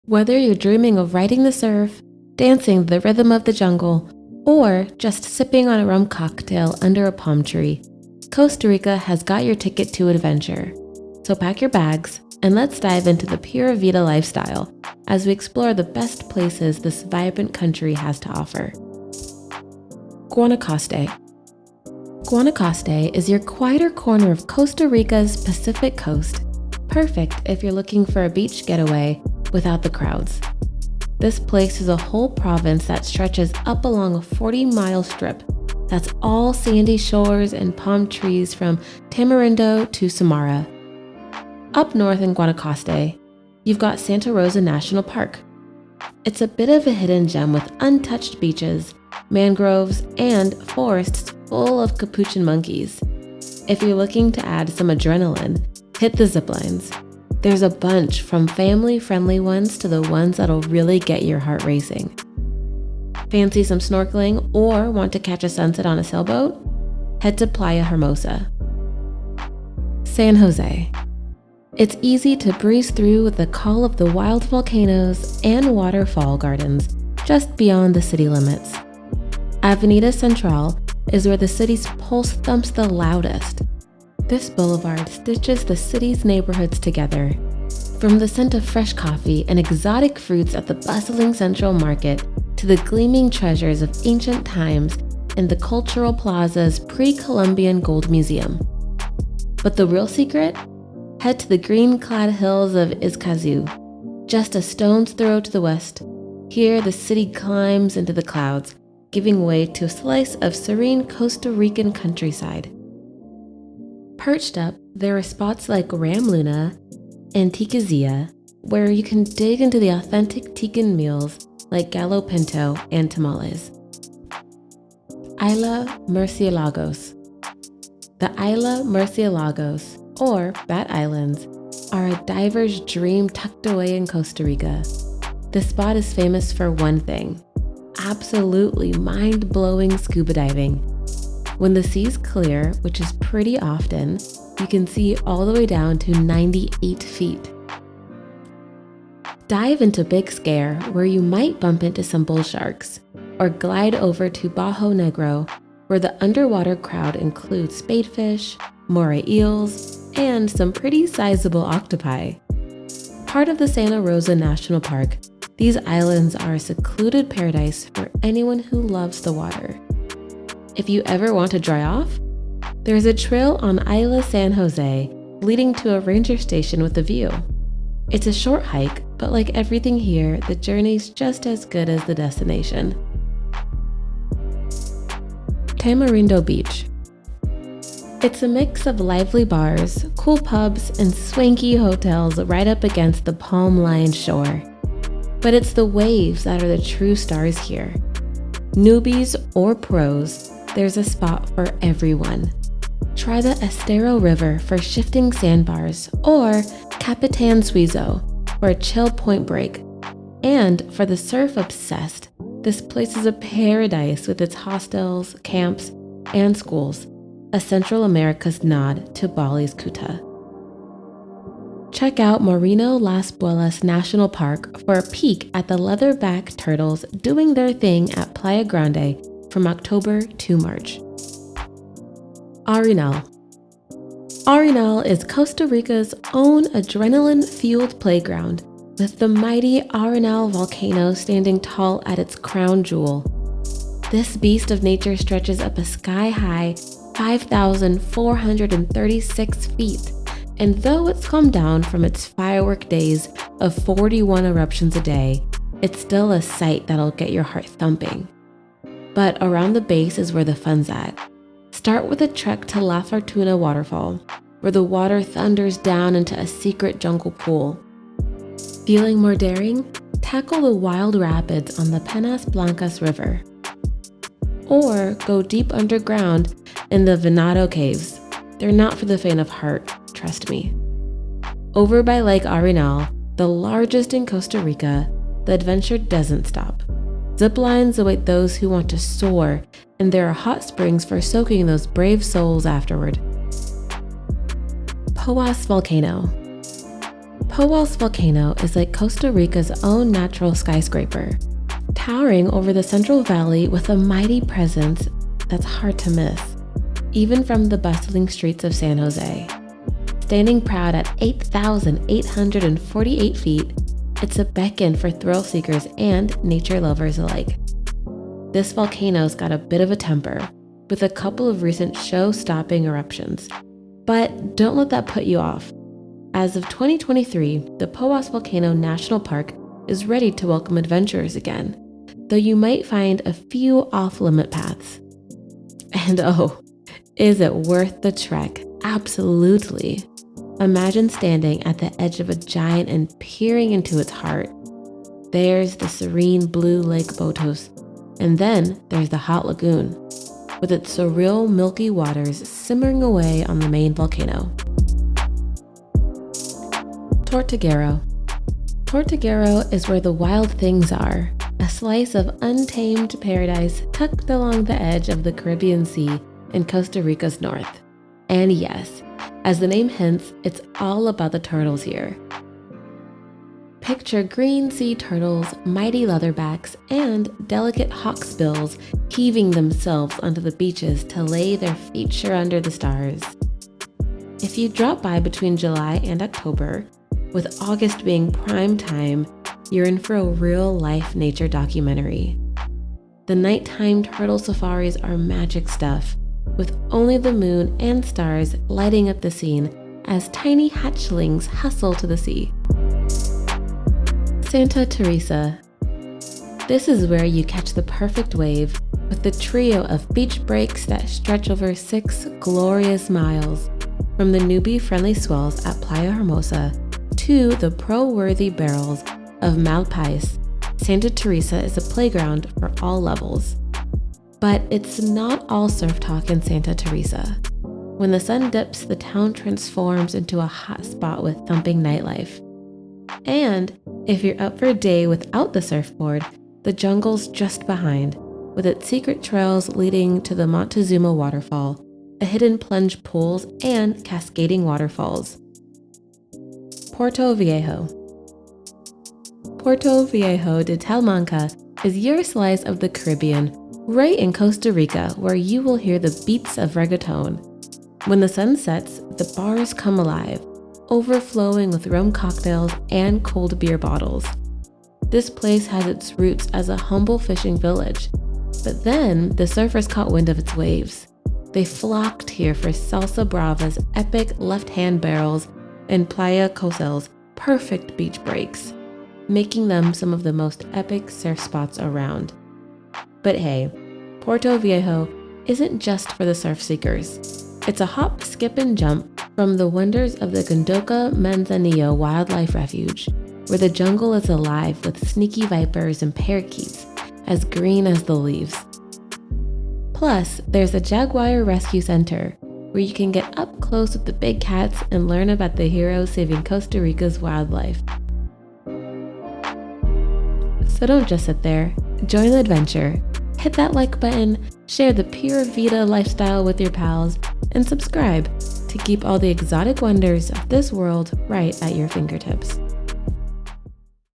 Whether you're dreaming of riding the surf, dancing the rhythm of the jungle, or just sipping on a rum cocktail under a palm tree, Costa Rica has got your ticket to adventure. So pack your bags and let's dive into the Pura Vida lifestyle as we explore the best places this vibrant country has to offer. Guanacaste. Guanacaste is your quieter corner of Costa Rica's Pacific coast, perfect if you're looking for a beach getaway without the crowds. This place is a whole province that stretches up along a 40-mile strip that's all sandy shores and palm trees from Tamarindo to Samara. Up north in Guanacaste, you've got Santa Rosa National Park. It's a bit of a hidden gem with untouched beaches, mangroves, and forests full of capuchin monkeys. If you're looking to add some adrenaline, hit the zip lines. There's a bunch, from family-friendly ones to the ones that'll really get your heart racing. Fancy some snorkeling or want to catch a sunset on a sailboat? Head to Playa Hermosa. San Jose. It's easy to breeze through with the call of the wild volcanoes and waterfall gardens just beyond the city limits. Avenida Central is where the city's pulse thumps the loudest. This boulevard stitches the city's neighborhoods together. From the scent of fresh coffee and exotic fruits at the bustling central market to the gleaming treasures of ancient times in the Cultural Plaza's pre-Columbian Gold Museum. But the real secret? Head to the green-clad hills of Izcazú. Just a stone's throw to the west, here the city climbs into the clouds, giving way to a slice of serene Costa Rican countryside. Perched up, there are spots like Ram Luna and Tiquizia, where you can dig into the authentic Tican meals like gallo pinto and tamales. Isla Murciélagos. The Isla Murciélagos, or Bat Islands, are a diver's dream tucked away in Costa Rica. This spot is famous for one thing: absolutely mind-blowing scuba diving. When the sea's clear, which is pretty often, you can see all the way down to 98 feet. Dive into Big Scare, where you might bump into some bull sharks, or glide over to Bajo Negro, where the underwater crowd includes spadefish, moray eels, and some pretty sizable octopi. Part of the Santa Rosa National Park, these islands are a secluded paradise for anyone who loves the water. If you ever want to dry off, there's a trail on Isla San Jose leading to a ranger station with a view. It's a short hike, but like everything here, the journey's just as good as the destination. Tamarindo Beach. It's a mix of lively bars, cool pubs, and swanky hotels right up against the palm-lined shore. But it's the waves that are the true stars here. Newbies or pros, there's a spot for everyone. Try the Estero River for shifting sandbars, or Capitan Suizo for a chill point break. And for the surf-obsessed, this place is a paradise with its hostels, camps, and schools, a Central America's nod to Bali's Kuta. Check out Moreno Las Buelas National Park for a peek at the leatherback turtles doing their thing at Playa Grande from October to March. Arenal. Arenal is Costa Rica's own adrenaline-fueled playground, with the mighty Arenal volcano standing tall at its crown jewel. This beast of nature stretches up a sky-high 5,436 feet, and though it's come down from its firework days of 41 eruptions a day, it's still a sight that'll get your heart thumping. But around the base is where the fun's at. Start with a trek to La Fortuna Waterfall, where the water thunders down into a secret jungle pool. Feeling more daring? Tackle the wild rapids on the Penas Blancas River. Or go deep underground in the Venado Caves. They're not for the faint of heart, trust me. Over by Lake Arenal, the largest in Costa Rica, the adventure doesn't stop. Zip lines await those who want to soar, and there are hot springs for soaking those brave souls afterward. Poás Volcano. Poás Volcano is like Costa Rica's own natural skyscraper, towering over the Central Valley with a mighty presence that's hard to miss, even from the bustling streets of San Jose. Standing proud at 8,848 feet, it's a beacon for thrill seekers and nature lovers alike. This volcano's got a bit of a temper, with a couple of recent show-stopping eruptions. But don't let that put you off. As of 2023, the Poás Volcano National Park is ready to welcome adventurers again, though you might find a few off-limit paths. And oh, is it worth the trek? Absolutely. Imagine standing at the edge of a giant and peering into its heart. There's the serene blue Lake Botos, and then there's the hot lagoon, with its surreal milky waters simmering away on the main volcano. Tortuguero. Tortuguero is where the wild things are, a slice of untamed paradise tucked along the edge of the Caribbean Sea in Costa Rica's north. And yes, as the name hints, it's all about the turtles here. Picture green sea turtles, mighty leatherbacks, and delicate hawksbills heaving themselves onto the beaches to lay their feature under the stars. If you drop by between July and October, with August being prime time, you're in for a real-life nature documentary. The nighttime turtle safaris are magic stuff, with only the moon and stars lighting up the scene as tiny hatchlings hustle to the sea. Santa Teresa. This is where you catch the perfect wave with the trio of beach breaks that stretch over 6 glorious miles, from the newbie-friendly swells at Playa Hermosa to the pro-worthy barrels of Malpais. Santa Teresa is a playground for all levels. But it's not all surf talk in Santa Teresa. When the sun dips, the town transforms into a hot spot with thumping nightlife. And if you're up for a day without the surfboard, the jungle's just behind, with its secret trails leading to the Montezuma waterfall, a hidden plunge pools, and cascading waterfalls. Puerto Viejo. Puerto Viejo de Talamanca is your slice of the Caribbean, right in Costa Rica, where you will hear the beats of reggaeton. When the sun sets, the bars come alive, overflowing with rum cocktails and cold beer bottles. This place has its roots as a humble fishing village, but then the surfers caught wind of its waves. They flocked here for Salsa Brava's epic left-hand barrels and Playa Cosel's perfect beach breaks, making them some of the most epic surf spots around. But hey, Puerto Viejo isn't just for the surf seekers. It's a hop, skip, and jump from the wonders of the Gundoka Manzanillo Wildlife Refuge, where the jungle is alive with sneaky vipers and parakeets as green as the leaves. Plus, there's a Jaguar Rescue Center, where you can get up close with the big cats and learn about the heroes saving Costa Rica's wildlife. So don't just sit there. Join the adventure. Hit that like button, share the Pura Vida lifestyle with your pals, and subscribe to keep all the exotic wonders of this world right at your fingertips.